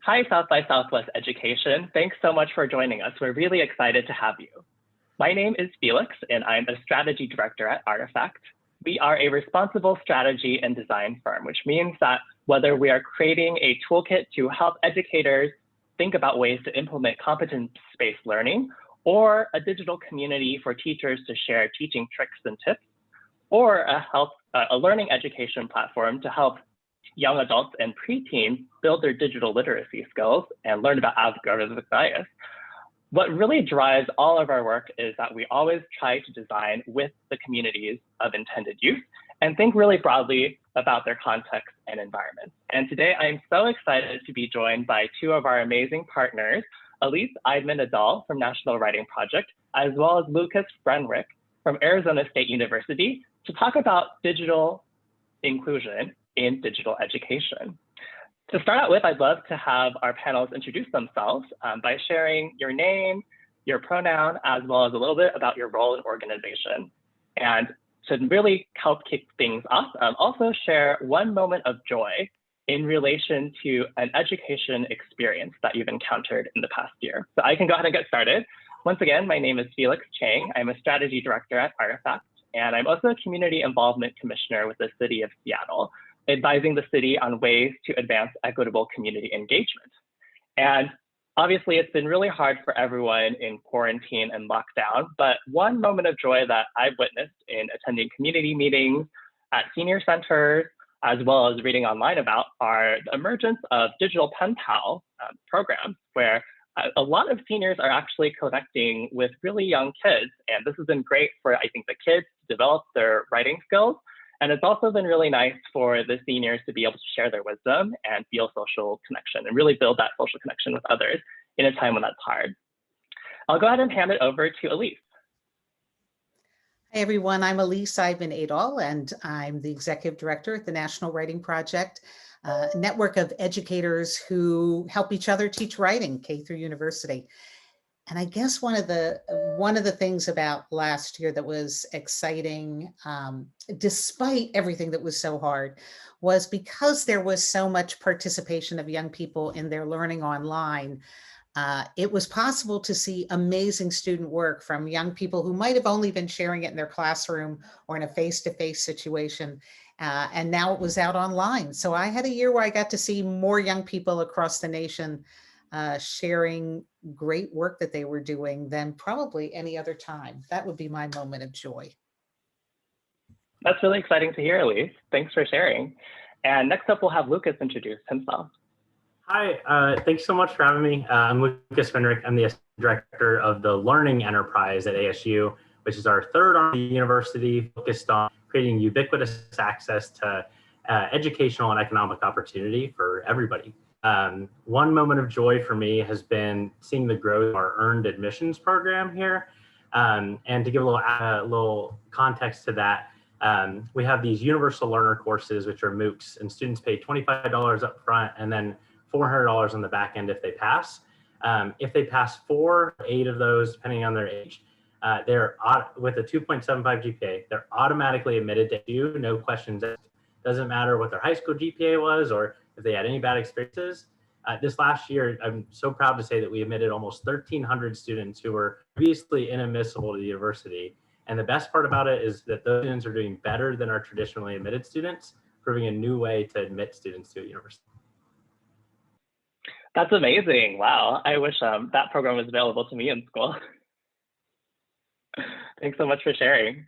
Hi, South by Southwest Education. Thanks so much for joining us. We're really excited to have you. My name is Felix, and I'm a strategy director at Artifact. We are a responsible strategy and design firm, which means that whether we are creating a toolkit to help educators think about ways to implement competence-based learning, or a digital community for teachers to share teaching tricks and tips, or a learning education platform to help young adults and preteens build their digital literacy skills and learn about algorithmic bias. What really drives all of our work is that we always try to design with the communities of intended use and think really broadly about their context and environment. And today I'm so excited to be joined by two of our amazing partners, Elyse Eidman-Aadahl from National Writing Project, as well as Lukas Wenrick from Arizona State University, to talk about digital inclusion in digital education. To start out with, I'd love to have our panelists introduce themselves by sharing your name, your pronoun, as well as a little bit about your role in organization. And to really help kick things off, also share one moment of joy in relation to an education experience that you've encountered in the past year. So I can go ahead and get started. Once again, my name is Felix Chang. I'm a strategy director at Artifact, and I'm also a community involvement commissioner with the city of Seattle, advising the city on ways to advance equitable community engagement. And obviously, it's been really hard for everyone in quarantine and lockdown, but one moment of joy that I've witnessed in attending community meetings at senior centers, as well as reading online about, are the emergence of digital pen pal programs, where a lot of seniors are actually connecting with really young kids. And this has been great for, I think, the kids to develop their writing skills. And it's also been really nice for the seniors to be able to share their wisdom and feel social connection and really build that social connection with others in a time when that's hard. I'll go ahead and hand it over to Elyse. Hi, everyone. I'm Elyse Eidman-Aadahl, and I'm the executive director at the National Writing Project, a network of educators who help each other teach writing, K through university. And I guess one of the things about last year that was exciting, despite everything that was so hard, was because there was so much participation of young people in their learning online. It was possible to see amazing student work from young people who might have only been sharing it in their classroom or in a face-to-face situation. And now it was out online. So I had a year where I got to see more young people across the nation sharing great work that they were doing than probably any other time. That would be my moment of joy. That's really exciting to hear, Elyse. Thanks for sharing. And next up, we'll have Lukas introduce himself. Hi, thanks so much for having me. I'm Lukas Wenrick. I'm the director of the Learning Enterprise at ASU, which is our third arm of the university focused on creating ubiquitous access to educational and economic opportunity for everybody. One moment of joy for me has been seeing the growth of our earned admissions program here. And to give a little context to that, we have these universal learner courses, which are MOOCs, and students pay $25 up front and then $400 on the back end if they pass. If they pass 4 or 8 of those, depending on their age, they're with a 2.75 GPA, they're automatically admitted to you, no questions asked. Doesn't matter what their high school GPA was or if they had any bad experiences. This last year, I'm so proud to say that we admitted almost 1,300 students who were previously inadmissible to the university. And the best part about it is that those students are doing better than our traditionally admitted students, proving a new way to admit students to a university. That's amazing. Wow. I wish that program was available to me in school. Thanks so much for sharing.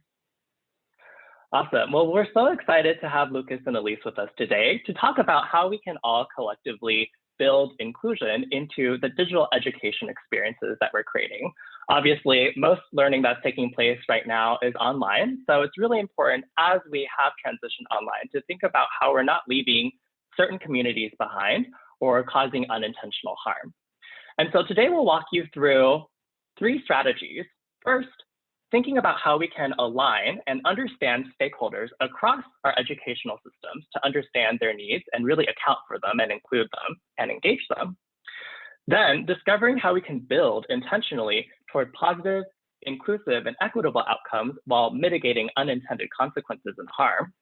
Awesome. Well, we're so excited to have Lukas and Elyse with us today to talk about how we can all collectively build inclusion into the digital education experiences that we're creating. Obviously, most learning that's taking place right now is online. So it's really important as we have transitioned online to think about how we're not leaving certain communities behind or causing unintentional harm. And so today we'll walk you through 3 strategies. First, thinking about how we can align and understand stakeholders across our educational systems to understand their needs and really account for them and include them and engage them. Then discovering how we can build intentionally toward positive, inclusive, and equitable outcomes while mitigating unintended consequences and harm.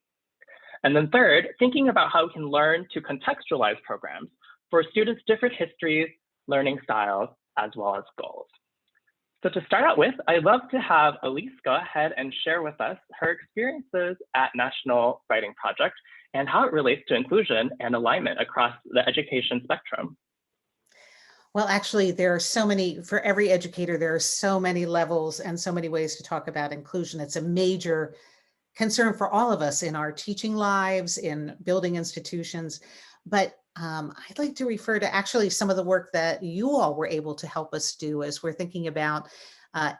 And then third, thinking about how we can learn to contextualize programs for students' different histories, learning styles, as well as goals. So to start out with, I'd love to have Elyse go ahead and share with us her experiences at National Writing Project and how it relates to inclusion and alignment across the education spectrum. Well, actually, there are so many, for every educator, there are so many levels and so many ways to talk about inclusion. It's a major concern for all of us in our teaching lives, in building institutions. But I'd like to refer to actually some of the work that you all were able to help us do as we're thinking about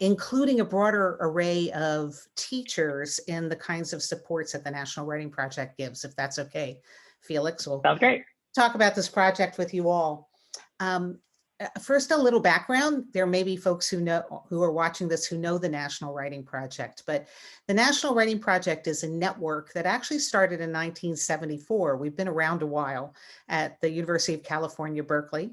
including a broader array of teachers in the kinds of supports that the National Writing Project gives, if that's okay. Felix, we'll Sounds great. talk about this project with you all. First, a little background. There may be folks who are watching this who know the National Writing Project, but the National Writing Project is a network that actually started in 1974. We've been around a while at the University of California, Berkeley.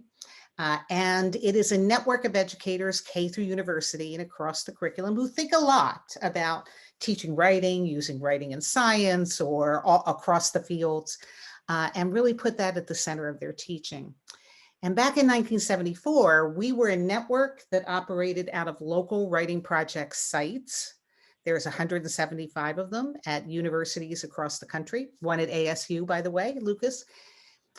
And it is a network of educators, K through university and across the curriculum, who think a lot about teaching writing, using writing in science or across the fields, and really put that at the center of their teaching. And back in 1974, we were a network that operated out of local writing project sites. There's 175 of them at universities across the country, one at ASU, by the way, Lukas.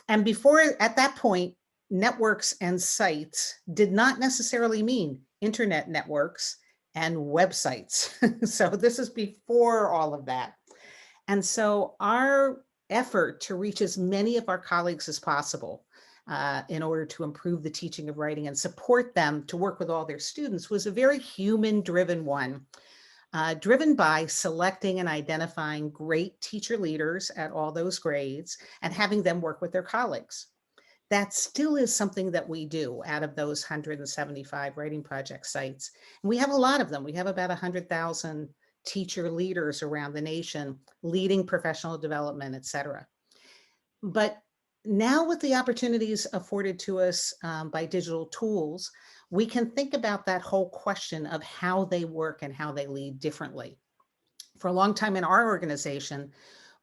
And before, at that point, networks and sites did not necessarily mean internet networks and websites. So this is before all of that. And so our effort to reach as many of our colleagues as possible in order to improve the teaching of writing and support them to work with all their students was a very human-driven one, driven by selecting and identifying great teacher leaders at all those grades and having them work with their colleagues. That still is something that we do out of those 175 writing project sites. And we have a lot of them. We have about 100,000 teacher leaders around the nation leading professional development, et cetera. But now with the opportunities afforded to us by digital tools, we can think about that whole question of how they work and how they lead differently. For a long time in our organization,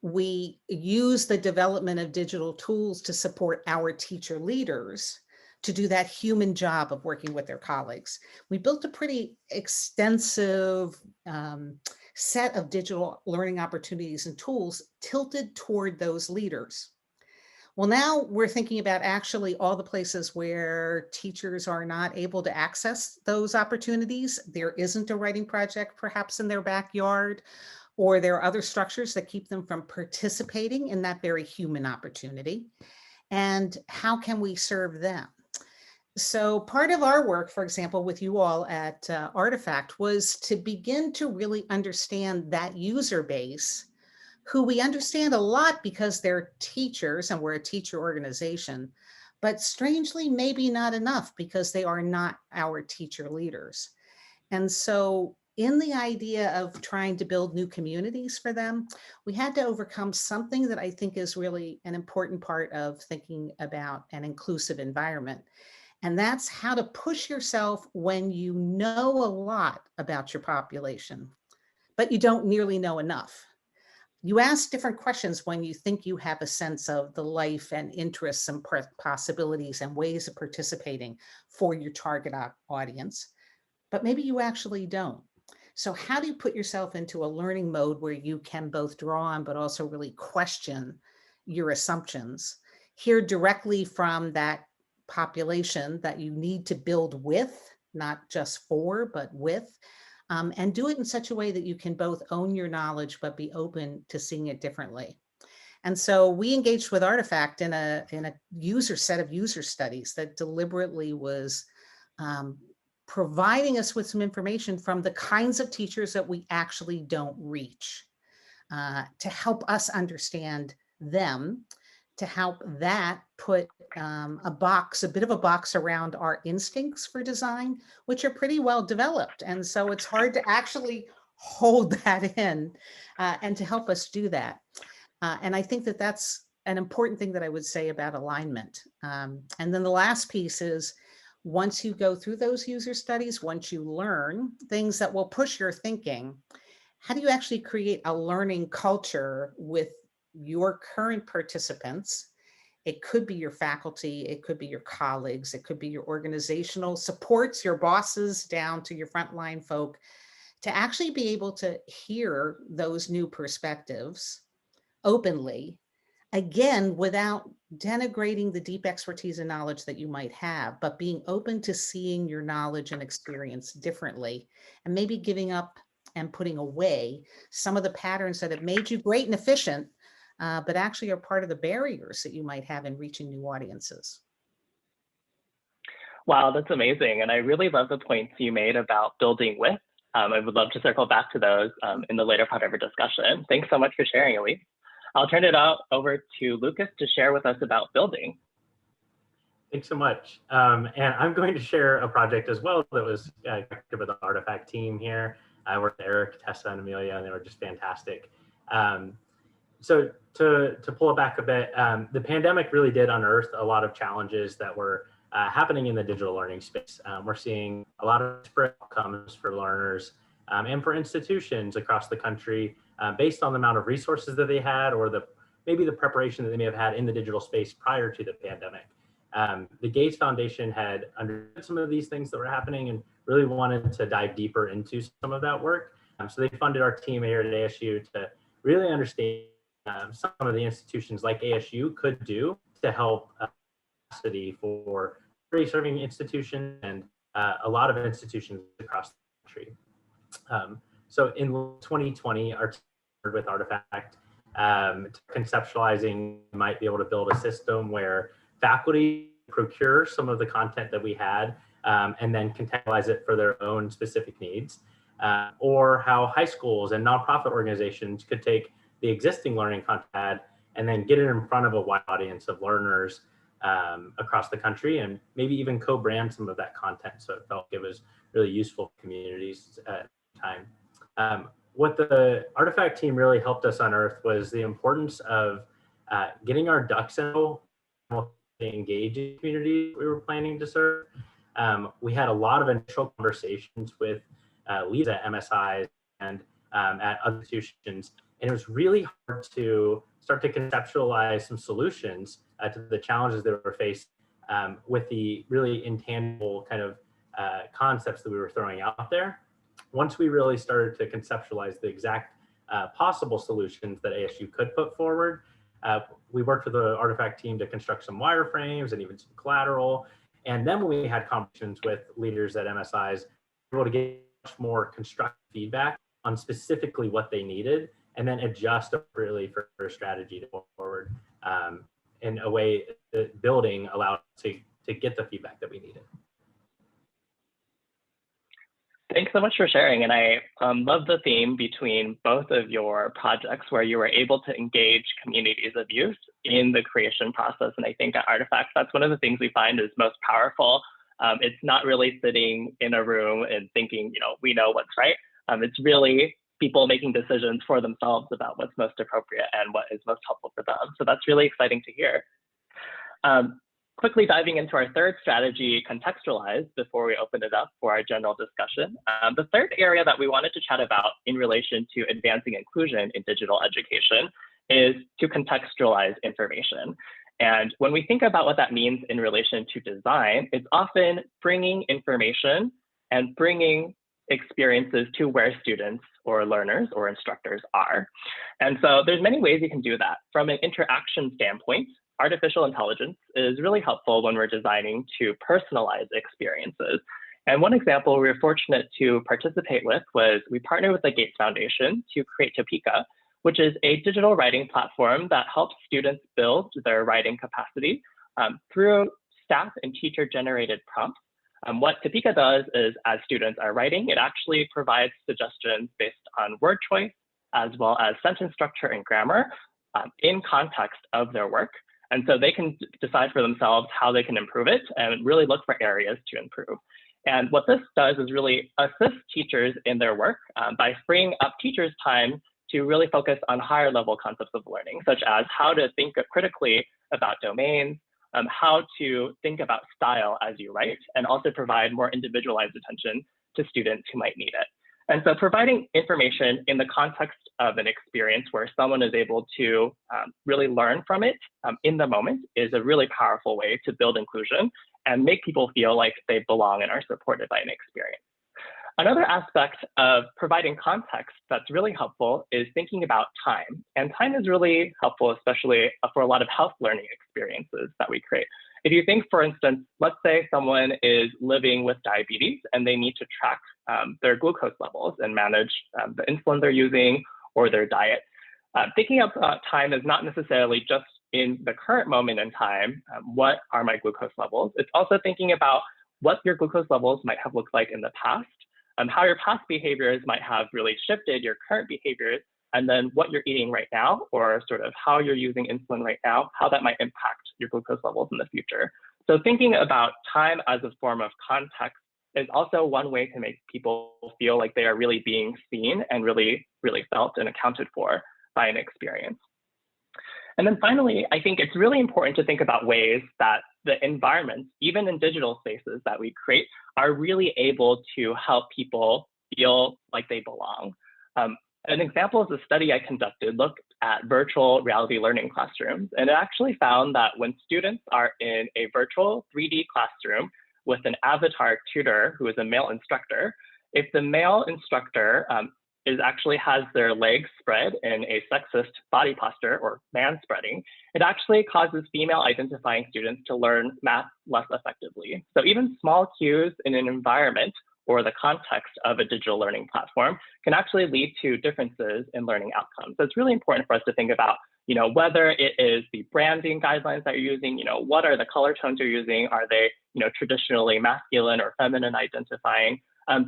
we use the development of digital tools to support our teacher leaders to do that human job of working with their colleagues. We built a pretty extensive set of digital learning opportunities and tools tilted toward those leaders. Well, now we're thinking about actually all the places where teachers are not able to access those opportunities. There isn't a writing project perhaps in their backyard, or there are other structures that keep them from participating in that very human opportunity. And how can we serve them? So part of our work, for example, with you all at Artifact was to begin to really understand that user base, who we understand a lot because they're teachers and we're a teacher organization, but strangely, maybe not enough because they are not our teacher leaders. And so in the idea of trying to build new communities for them, we had to overcome something that I think is really an important part of thinking about an inclusive environment. And that's how to push yourself when you know a lot about your population, but you don't nearly know enough. You ask different questions when you think you have a sense of the life and interests and possibilities and ways of participating for your target audience, but maybe you actually don't. So how do you put yourself into a learning mode where you can both draw on, but also really question your assumptions, hear directly from that population that you need to build with, not just for, but with, and do it in such a way that you can both own your knowledge, but be open to seeing it differently. And so we engaged with Artifact in a set of user studies that deliberately was providing us with some information from the kinds of teachers that we actually don't reach, to help us understand them, to help that put a bit of a box around our instincts for design, which are pretty well developed. And so it's hard to actually hold that in and to help us do that. And I think that that's an important thing that I would say about alignment. And then the last piece is, once you go through those user studies, once you learn things that will push your thinking, how do you actually create a learning culture with your current participants It could be your faculty, it could be your colleagues, it could be your organizational supports, your bosses down to your frontline folk, to actually be able to hear those new perspectives openly, again, without denigrating the deep expertise and knowledge that you might have, but being open to seeing your knowledge and experience differently, and maybe giving up and putting away some of the patterns that have made you great and efficient, but actually are part of the barriers that you might have in reaching new audiences. Wow, that's amazing. And I really love the points you made about building with. I would love to circle back to those in the later part of our discussion. Thanks so much for sharing, Elyse. I'll turn it over to Lukas to share with us about building. Thanks so much. And I'm going to share a project as well that was connected with the Artifact team here. I worked with Eric, Tessa, and Amelia, and they were just fantastic. So to pull it back a bit, the pandemic really did unearth a lot of challenges that were happening in the digital learning space. We're seeing a lot of disparate outcomes for learners and for institutions across the country based on the amount of resources that they had, or maybe the preparation that they may have had in the digital space prior to the pandemic. The Gates Foundation had understood some of these things that were happening and really wanted to dive deeper into some of that work. So they funded our team here at ASU to really understand some of the institutions like ASU could do to help capacity for serving institutions and a lot of institutions across the country. So in 2020, our team partnered with Artifact conceptualizing might be able to build a system where faculty procure some of the content that we had and then contextualize it for their own specific needs, or how high schools and nonprofit organizations could take the existing learning content and then get it in front of a wide audience of learners across the country, and maybe even co-brand some of that content so it felt it was really useful for communities at the time. What the Artifact team really helped us unearth was the importance of getting our ducks in a row to engage in communities we were planning to serve. We had a lot of initial conversations with leaders at MSIs and at other institutions, and it was really hard to start to conceptualize some solutions to the challenges that were faced with the really intangible kind of concepts that we were throwing out there. Once we really started to conceptualize the exact possible solutions that ASU could put forward, we worked with the Artifact team to construct some wireframes and even some collateral. And then when we had conversations with leaders at MSIs, we were able to get much more constructive feedback on specifically what they needed, and then adjust appropriately for a strategy to go forward in a way that building allowed us to get the feedback that we needed. Thanks so much for sharing. And I love the theme between both of your projects where you were able to engage communities of youth in the creation process. And I think at Artifacts, that's one of the things we find is most powerful. It's not really sitting in a room and thinking, we know what's right. It's really people making decisions for themselves about what's most appropriate and what is most helpful for them. So that's really exciting to hear. Quickly diving into our third strategy, Contextualize, before we open it up for our general discussion. The third area that we wanted to chat about in relation to advancing inclusion in digital education is to contextualize information. And when we think about what that means in relation to design, it's often bringing information and bringing experiences to where students or learners or instructors are. And so there's many ways you can do that. From an interaction standpoint, artificial intelligence is really helpful when we're designing to personalize experiences. And one example we were fortunate to participate with was we partnered with the Gates Foundation to create Topeka, which is a digital writing platform that helps students build their writing capacity through staff and teacher-generated prompts. What Topeka does is, as students are writing, it actually provides suggestions based on word choice, as well as sentence structure and grammar in context of their work. And so they can decide for themselves how they can improve it and really look for areas to improve. And what this does is really assist teachers in their work by freeing up teachers' time to really focus on higher level concepts of learning, such as how to think critically about domains, how to think about style as you write, and also provide more individualized attention to students who might need it. And so providing information in the context of an experience where someone is able to really learn from it in the moment is a really powerful way to build inclusion and make people feel like they belong and are supported by an experience. Another aspect of providing context that's really helpful is thinking about time. And time is really helpful, especially for a lot of health learning experiences that we create. If you think, for instance, let's say someone is living with diabetes and they need to track their glucose levels and manage the insulin they're using or their diet. Thinking about time is not necessarily just in the current moment in time, what are my glucose levels? It's also thinking about what your glucose levels might have looked like in the past, how your past behaviors might have really shifted your current behaviors, and then what you're eating right now, or sort of how you're using insulin right now, how that might impact your glucose levels in the future. So thinking about time as a form of context is also one way to make people feel like they are really being seen and really felt and accounted for by an experience. And then finally, I think it's really important to think about ways that the environments, even in digital spaces that we create, are really able to help people feel like they belong. An example is a study I conducted looked at virtual reality learning classrooms, and it actually found that when students are in a virtual 3D classroom with an avatar tutor who is a male instructor, if the male instructor actually has their legs spread in a sexist body posture or man spreading, it actually causes female identifying students to learn math less effectively. So even small cues in an environment or the context of a digital learning platform can actually lead to differences in learning outcomes. So it's really important for us to think about, whether it is the branding guidelines that you're using, what are the color tones you're using? Are they, traditionally masculine or feminine identifying?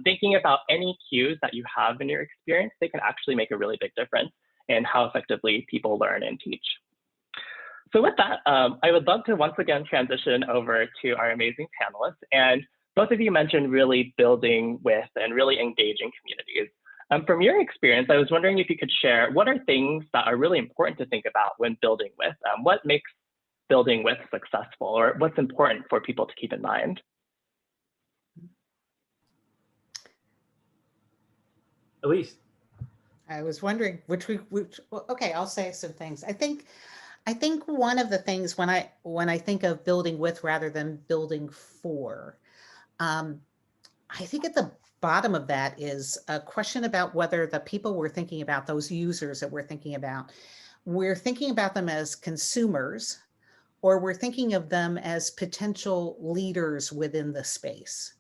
Thinking about any cues that you have in your experience, they can actually make a really big difference in how effectively people learn and teach. So with that, I would love to once again transition over to our amazing panelists. And both of you mentioned really building with and really engaging communities. From your experience, I was wondering if you could share what are things that are really important to think about when building with? What makes building with successful, or what's important for people to keep in mind? Elyse. I was wondering okay, I'll say some things. I think one of the things when I think of building with rather than building for, I think at the bottom of that is a question about whether the people we're thinking about, those users that we're thinking about them as consumers, or we're thinking of them as potential leaders within the space.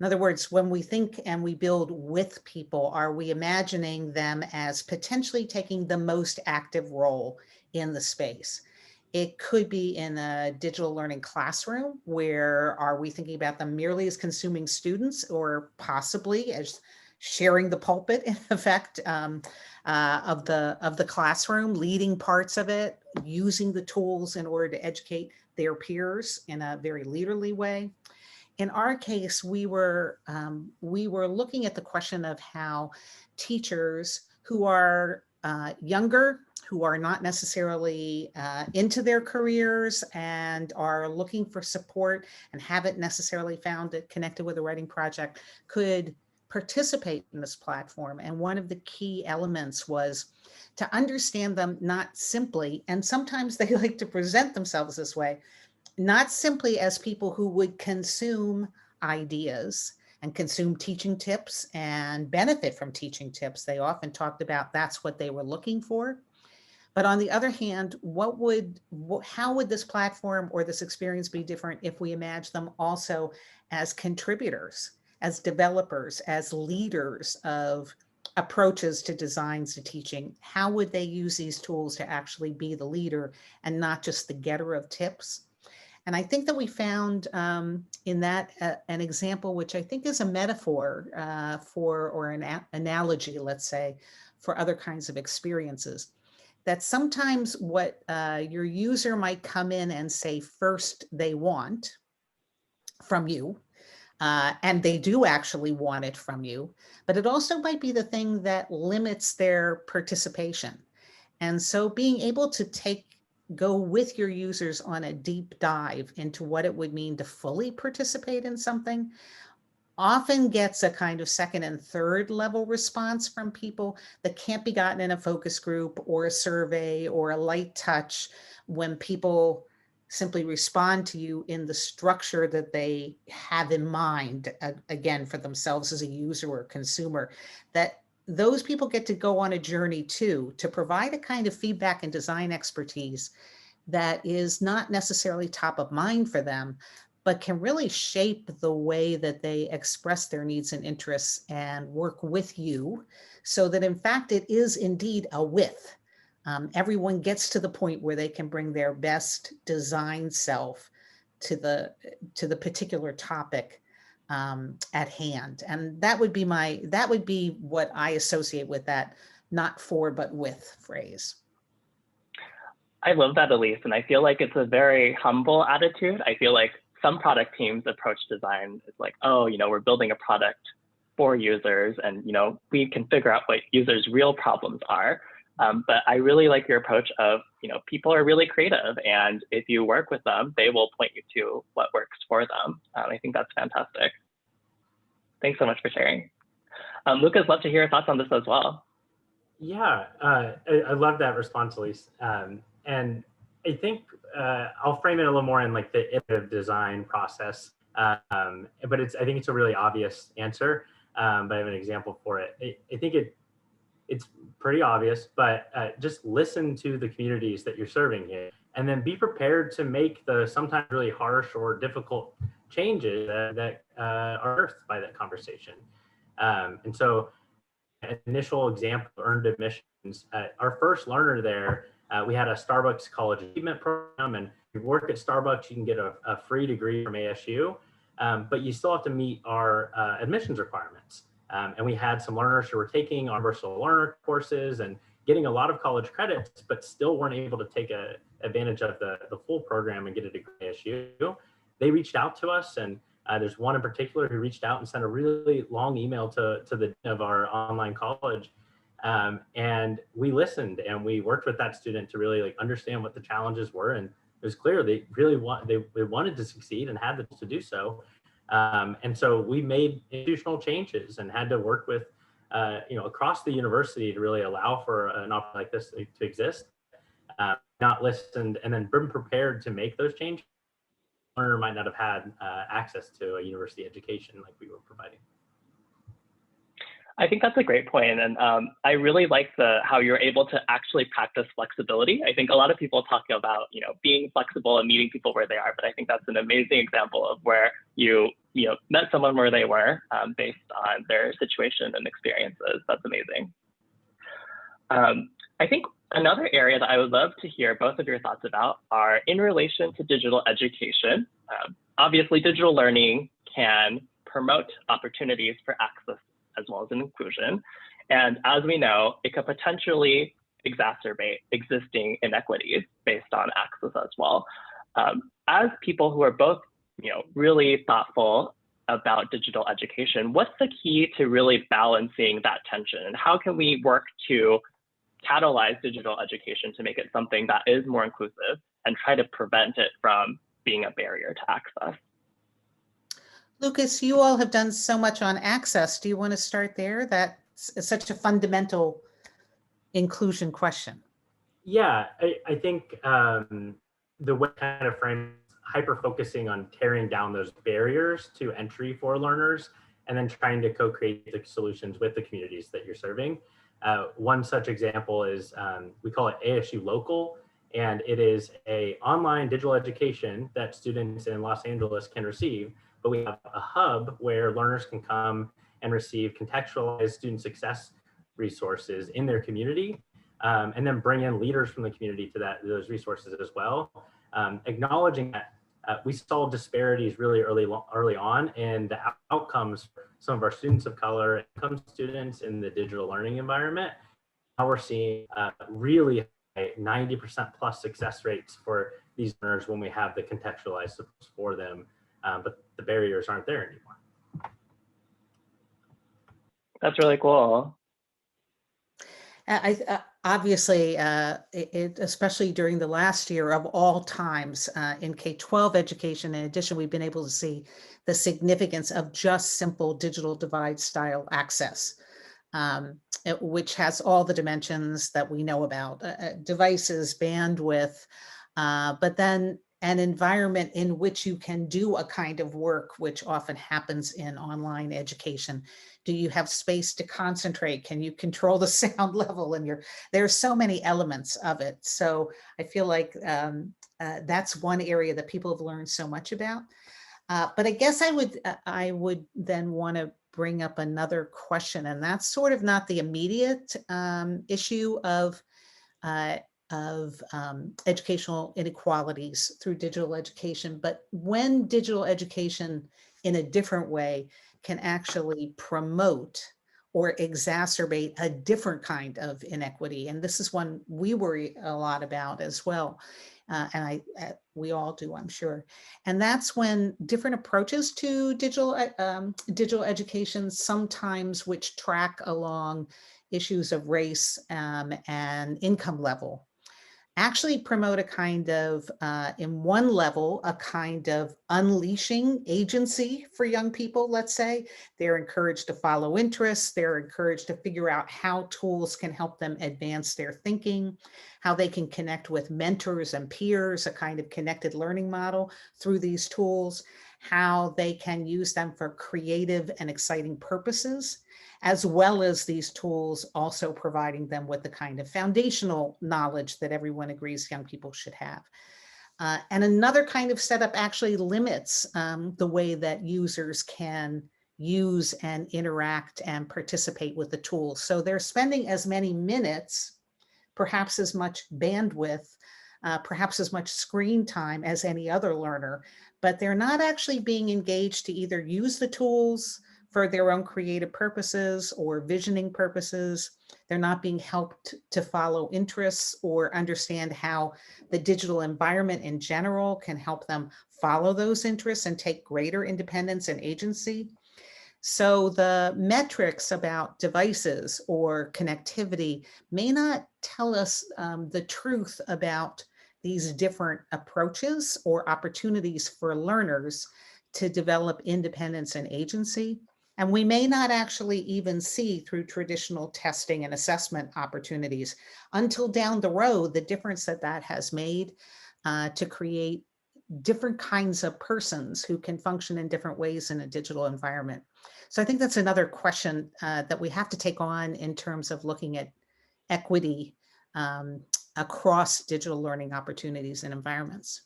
In other words, when we think and we build with people, are we imagining them as potentially taking the most active role in the space? It could be in a digital learning classroom, where are we thinking about them merely as consuming students, or possibly as sharing the pulpit, in effect, of the classroom, leading parts of it, using the tools in order to educate their peers in a very leaderly way. In our case, we were looking at the question of how teachers who are younger, who are not necessarily into their careers and are looking for support and haven't necessarily found it connected with a writing project, could participate in this platform. And one of the key elements was to understand them not simply, and sometimes they like to present themselves this way, not simply as people who would consume ideas and consume teaching tips and benefit from teaching tips. They often talked about that's what they were looking for. But on the other hand, how would this platform or this experience be different if we imagine them also as contributors, as developers, as leaders of approaches to designs to teaching? How would they use these tools to actually be the leader and not just the getter of tips? And I think that we found in that an example, which I think is a metaphor or an analogy, let's say, for other kinds of experiences, that sometimes what your user might come in and say first they want from you, and they do actually want it from you, but it also might be the thing that limits their participation. And so being able to go with your users on a deep dive into what it would mean to fully participate in something often gets a kind of second and third level response from people that can't be gotten in a focus group or a survey or a light touch when people simply respond to you in the structure that they have in mind, again, for themselves as a user or consumer, that those people get to go on a journey too, to provide a kind of feedback and design expertise that is not necessarily top of mind for them, but can really shape the way that they express their needs and interests and work with you, so that in fact it is indeed a with. Everyone gets to the point where they can bring their best design self to the particular topic at hand. And that would be what I associate with that not for but with phrase. I love that, Elyse, and I feel like it's a very humble attitude. I feel like some product teams approach design as like, oh, we're building a product for users, and we can figure out what users' real problems are. But I really like your approach of, people are really creative, and if you work with them, they will point you to what works for them. I think that's fantastic. Thanks so much for sharing. Lukas, love to hear your thoughts on this as well. Yeah, I love that response, Elyse. And I think I'll frame it a little more in like the iterative design process, but I think it's a really obvious answer, but I have an example for it. I think it's pretty obvious, but just listen to the communities that you're serving here, and then be prepared to make the sometimes really harsh or difficult changes that are earthed by that conversation. And so an initial example of earned admissions, our first learner there, we had a Starbucks college achievement program, and if you work at Starbucks, you can get a free degree from ASU, but you still have to meet our admissions requirements. And we had some learners who were taking our universal learner courses and getting a lot of college credits, but still weren't able to take advantage of the full program and get a degree at ASU. They reached out to us, and there's one in particular who reached out and sent a really long email to the dean of our online college. And we listened, and we worked with that student to really understand what the challenges were. And it was clear they really they wanted to succeed and had the to do so. And so we made institutional changes and had to work with, across the university to really allow for an option like this to exist. Not listened and then been prepared to make those changes. The learner might not have had access to a university education like we were providing. I think that's a great point, and I really like how you're able to actually practice flexibility. I think a lot of people talk about being flexible and meeting people where they are, but I think that's an amazing example of where you met someone where they were based on their situation and experiences. That's amazing. I think another area that I would love to hear both of your thoughts about are in relation to digital education. Obviously, digital learning can promote opportunities for access as well as an inclusion. And as we know, it could potentially exacerbate existing inequities based on access as well. As people who are both, really thoughtful about digital education, what's the key to really balancing that tension? And how can we work to catalyze digital education to make it something that is more inclusive and try to prevent it from being a barrier to access? Lukas, you all have done so much on access. Do you want to start there? That's such a fundamental inclusion question. Yeah, I think the way kind of frame hyper-focusing on tearing down those barriers to entry for learners and then trying to co-create the solutions with the communities that you're serving. One such example is, we call it ASU Local, and it is an online digital education that students in Los Angeles can receive. But we have a hub where learners can come and receive contextualized student success resources in their community, and then bring in leaders from the community to those resources as well. Acknowledging that we saw disparities really early on in the outcomes for some of our students of color, income students in the digital learning environment. Now we're seeing really high 90% plus success rates for these learners when we have the contextualized supports for them. But the barriers aren't there anymore. That's really cool. Obviously, especially during the last year of all times in K-12 education, in addition, we've been able to see the significance of just simple digital divide style access, which has all the dimensions that we know about, devices, bandwidth, but then an environment in which you can do a kind of work which often happens in online education. Do you have space to concentrate? Can you control the sound level? And there are so many elements of it. So I feel like that's one area that people have learned so much about. But I guess I would then want to bring up another question, and that's sort of not the immediate issue of educational inequalities through digital education, but when digital education in a different way can actually promote or exacerbate a different kind of inequity. And this is one we worry a lot about as well. And we all do, I'm sure. And that's when different approaches to digital education, sometimes which track along issues of race and income level, actually promote a kind of, in one level, a kind of unleashing agency for young people, let's say. They're encouraged to follow interests. They're encouraged to figure out how tools can help them advance their thinking, how they can connect with mentors and peers, a kind of connected learning model through these tools, how they can use them for creative and exciting purposes, as well as these tools also providing them with the kind of foundational knowledge that everyone agrees young people should have. And another kind of setup actually limits the way that users can use and interact and participate with the tools. So they're spending as many minutes, perhaps as much bandwidth, perhaps as much screen time as any other learner, but they're not actually being engaged to either use the tools for their own creative purposes or visioning purposes. They're not being helped to follow interests or understand how the digital environment in general can help them follow those interests and take greater independence and agency. So the metrics about devices or connectivity may not tell us the truth about these different approaches or opportunities for learners to develop independence and agency. And we may not actually even see through traditional testing and assessment opportunities until down the road the difference that that has made to create different kinds of persons who can function in different ways in a digital environment. So I think that's another question that we have to take on in terms of looking at equity across digital learning opportunities and environments.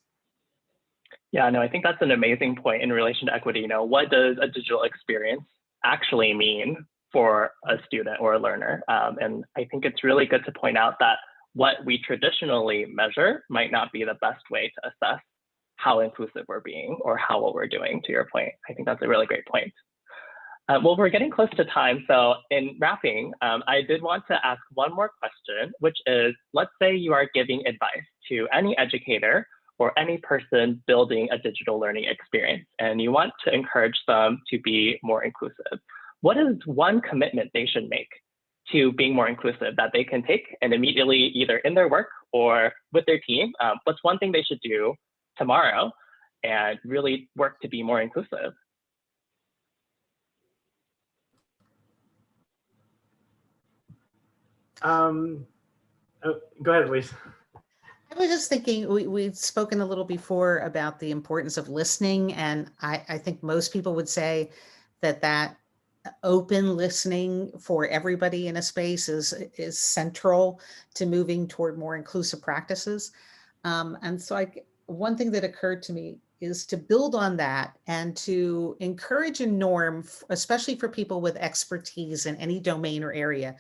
Yeah, no, I think that's an amazing point in relation to equity. You know, what does a digital experience actually mean for a student or a learner? And I think it's really good to point out that what we traditionally measure might not be the best way to assess how inclusive we're being or how well we're doing, to your point. I think that's a really great point. Well, we're getting close to time. So in wrapping, I did want to ask one more question, which is, let's say you are giving advice to any educator or any person building a digital learning experience, and you want to encourage them to be more inclusive. What is one commitment they should make to being more inclusive that they can take and immediately either in their work or with their team? What's one thing they should do tomorrow and really work to be more inclusive? Oh, go ahead, Elyse. I was just thinking, we've spoken a little before about the importance of listening, and I think most people would say that open listening for everybody in a space is central to moving toward more inclusive practices. And so one thing that occurred to me is to build on that and to encourage a norm, especially for people with expertise in any domain or area,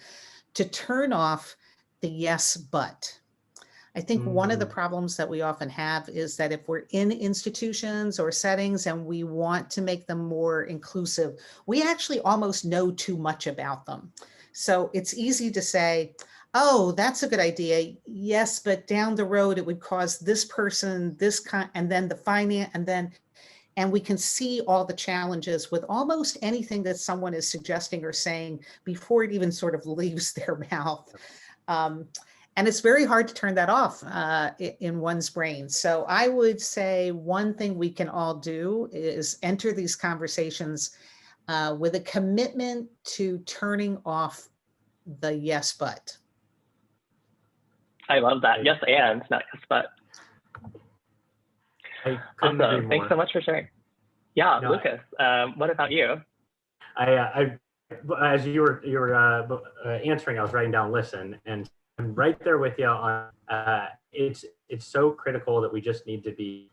to turn off the yes, but. I think one of the problems that we often have is that if we're in institutions or settings and we want to make them more inclusive, we actually almost know too much about them. So it's easy to say, oh, that's a good idea. Yes, but down the road, it would cause this person, this kind, and then the finance, and we can see all the challenges with almost anything that someone is suggesting or saying before it even sort of leaves their mouth. And it's very hard to turn that off in one's brain. So I would say one thing we can all do is enter these conversations with a commitment to turning off the yes, but. I love that. Yes, and not yes, but. Awesome. Thanks so much for sharing. Yeah, no, Lucas, what about you? As you were answering, I was writing down listen, and I'm right there with you on it's so critical that we just need to be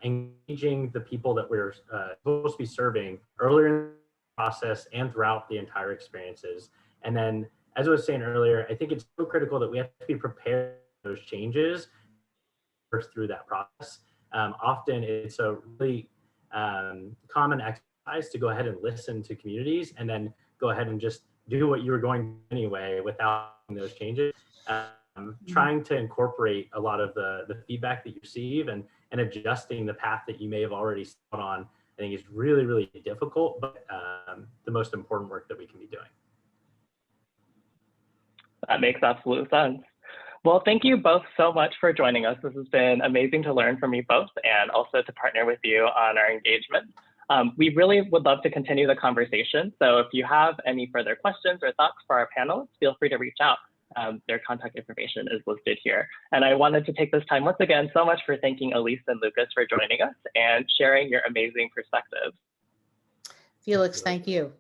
engaging the people that we're supposed to be serving earlier in the process and throughout the entire experiences. And then, as I was saying earlier, I think it's so critical that we have to be prepared for those changes through that process. Often it's a really common exercise to go ahead and listen to communities and then go ahead and just do what you were going anyway without those changes. Trying to incorporate a lot of the feedback that you receive and adjusting the path that you may have already set on, I think is really, really difficult, but the most important work that we can be doing. That makes absolute sense. Well, thank you both so much for joining us. This has been amazing to learn from you both and also to partner with you on our engagement. We really would love to continue the conversation. So if you have any further questions or thoughts for our panelists, feel free to reach out. Their contact information is listed here. And I wanted to take this time once again so much for thanking Elyse and Lucas for joining us and sharing your amazing perspectives. Felix, thank you.